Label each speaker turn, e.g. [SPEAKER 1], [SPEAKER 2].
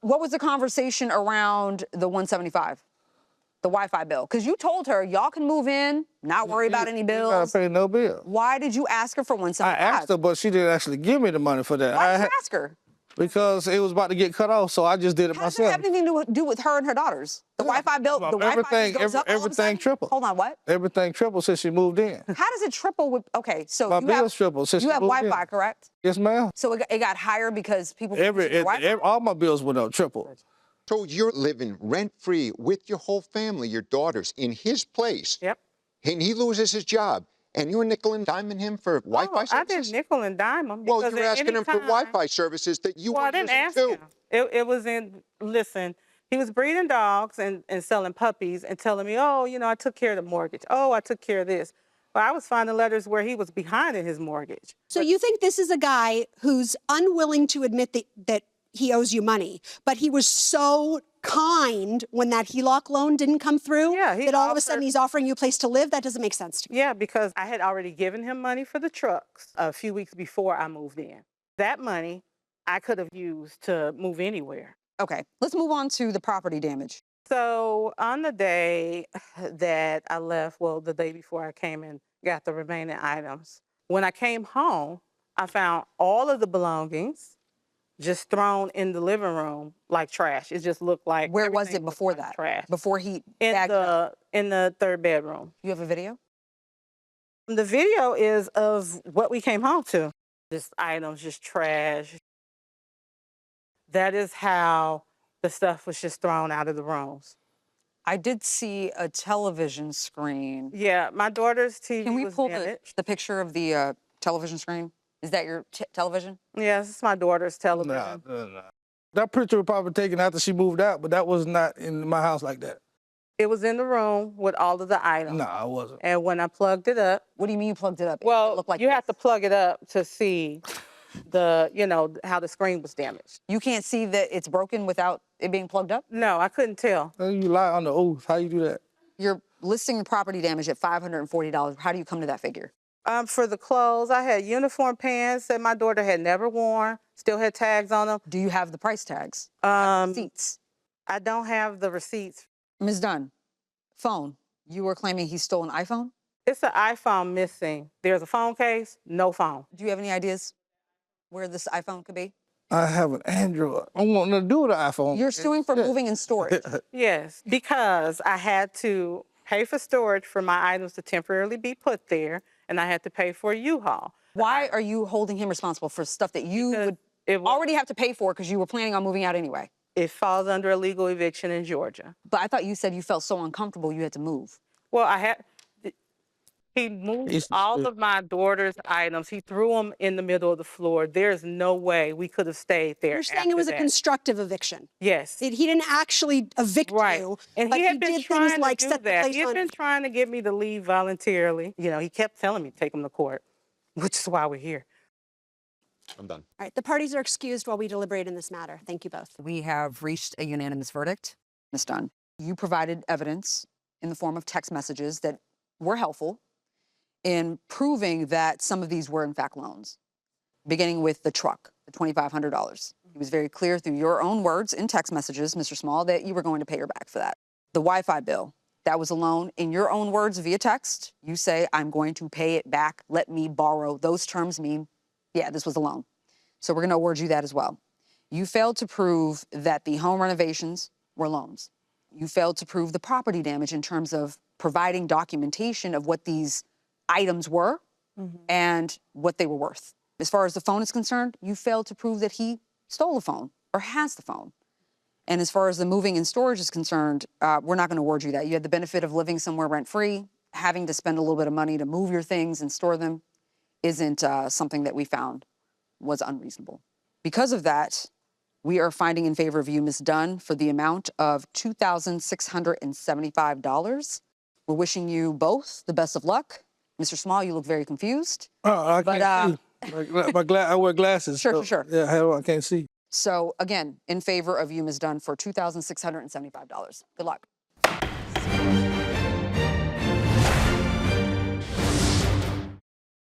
[SPEAKER 1] What was the conversation around the $175? The Wi-Fi bill? Because you told her y'all can move in, not worry about any bills.
[SPEAKER 2] I gotta pay no bill.
[SPEAKER 1] Why did you ask her for $175?
[SPEAKER 2] I asked her, but she didn't actually give me the money for that.
[SPEAKER 1] Why did you ask her?
[SPEAKER 2] Because it was about to get cut off, so I just did it
[SPEAKER 1] How does
[SPEAKER 2] myself.
[SPEAKER 1] it have anything to do with her and her daughters? The Wi-Fi bill, the Wi-Fi bill goes up all of a sudden?
[SPEAKER 2] Everything tripled.
[SPEAKER 1] Hold on, what?
[SPEAKER 2] Everything tripled since she moved in.
[SPEAKER 1] How does it triple with, okay, so
[SPEAKER 2] My bills tripled since
[SPEAKER 1] you
[SPEAKER 2] she
[SPEAKER 1] have
[SPEAKER 2] moved
[SPEAKER 1] Wi-Fi,
[SPEAKER 2] in.
[SPEAKER 1] correct?
[SPEAKER 2] Yes, ma'am.
[SPEAKER 1] So it got higher because people Wi-Fi?
[SPEAKER 2] All my bills went up, tripled.
[SPEAKER 3] So you're living rent-free with your whole family, your daughters, in his place.
[SPEAKER 4] Yep.
[SPEAKER 3] And he loses his job. And you're nickel and diming him for Wi-Fi services?
[SPEAKER 4] I didn't nickel and dime him.
[SPEAKER 3] Well, you were asking him for Wi-Fi services that you were using too.
[SPEAKER 4] It was listen, he was breeding dogs and selling puppies and telling me, oh, you know, I took care of the mortgage. Oh, I took care of this. But I was finding letters where he was behind in his mortgage.
[SPEAKER 5] So you think this is a guy who's unwilling to admit that he owes you money, but he was so kind when that HELOC loan didn't come through that all of a sudden he's offering you a place to live? That doesn't make sense to me.
[SPEAKER 4] Yeah, because I had already given him money for the trucks a few weeks before I moved in. That money I could have used to move anywhere.
[SPEAKER 1] Okay, let's move on to the property damage.
[SPEAKER 4] So on the day that I left, well, the day before I came and got the remaining items, when I came home, I found all of the belongings just thrown in the living room like trash. It just looked like.
[SPEAKER 1] Where was it before that?
[SPEAKER 4] Trash.
[SPEAKER 1] Before he
[SPEAKER 4] in the third bedroom.
[SPEAKER 1] You have a video?
[SPEAKER 4] The video is of what we came home to. Just items, just trash. That is how the stuff was just thrown out of the rooms.
[SPEAKER 1] I did see a television screen.
[SPEAKER 4] Yeah, my daughter's TV was damaged.
[SPEAKER 1] Can we pull the picture of the television screen? Is that your television?
[SPEAKER 4] Yes, it's my daughter's television.
[SPEAKER 2] Nah. That picture was probably taken after she moved out, but that was not in my house like that.
[SPEAKER 4] It was in the room with all of the items.
[SPEAKER 2] No, it wasn't.
[SPEAKER 4] And when I plugged it up.
[SPEAKER 1] What do you mean you plugged it up?
[SPEAKER 4] Well,
[SPEAKER 1] it looked like
[SPEAKER 4] you have to plug it up to see how the screen was damaged.
[SPEAKER 1] You can't see that it's broken without it being plugged up?
[SPEAKER 4] No, I couldn't tell.
[SPEAKER 2] You lie on the oath. How you do that?
[SPEAKER 1] You're listing the property damage at $540. How do you come to that figure?
[SPEAKER 4] For the clothes, I had uniform pants that my daughter had never worn, still had tags on them.
[SPEAKER 1] Do you have the price tags? Receipts?
[SPEAKER 4] I don't have the receipts.
[SPEAKER 1] Ms. Dunn, phone. You were claiming he stole an iPhone?
[SPEAKER 4] It's an iPhone missing. There's a phone case, no phone.
[SPEAKER 1] Do you have any ideas where this iPhone could be?
[SPEAKER 2] I have an Android. I want nothing to do with the iPhone.
[SPEAKER 1] You're suing for moving and storage.
[SPEAKER 4] Yes, because I had to pay for storage for my items to temporarily be put there, and I had to pay for a U-Haul.
[SPEAKER 1] Why are you holding him responsible for stuff that you would already have to pay for because you were planning on moving out anyway?
[SPEAKER 4] It falls under a legal eviction in Georgia.
[SPEAKER 1] But I thought you said you felt so uncomfortable you had to move.
[SPEAKER 4] Well, he moved all of my daughter's items. He threw them in the middle of the floor. There's no way we could have stayed there.
[SPEAKER 5] You're saying it was a constructive eviction?
[SPEAKER 4] Yes.
[SPEAKER 5] He didn't actually evict you,
[SPEAKER 4] and
[SPEAKER 5] but
[SPEAKER 4] he had been
[SPEAKER 5] did things like set the place
[SPEAKER 4] He had been trying to get me to leave voluntarily. You know, he kept telling me to take him to court, which is why we're here.
[SPEAKER 3] I'm done.
[SPEAKER 5] All right, the parties are excused while we deliberate in this matter. Thank you both.
[SPEAKER 1] We have reached a unanimous verdict. Ms. Dunn, you provided evidence in the form of text messages that were helpful in proving that some of these were in fact loans, beginning with the truck, the $2,500. It was very clear through your own words in text messages, Mr. Small, that you were going to pay her back for that. The Wi-Fi bill, that was a loan. In your own words via text, you say, I'm going to pay it back, let me borrow. Those terms mean, yeah, this was a loan. So we're going to award you that as well. You failed to prove that the home renovations were loans. You failed to prove the property damage in terms of providing documentation of what these items were and what they were worth. As far as the phone is concerned, you failed to prove that he stole the phone or has the phone. And as far as the moving and storage is concerned, we're not going to award you that. You had the benefit of living somewhere rent-free. Having to spend a little bit of money to move your things and store them isn't something that we found was unreasonable. Because of that, we are finding in favor of you, Ms. Dunn, for the amount of $2,675. We're wishing you both the best of luck. Mr. Small, you look very confused.
[SPEAKER 2] Oh, I can't see. I wear glasses.
[SPEAKER 1] Sure.
[SPEAKER 2] Yeah, I can't see.
[SPEAKER 1] So, again, in favor of you, Ms. Dunn, for $2,675. Good luck.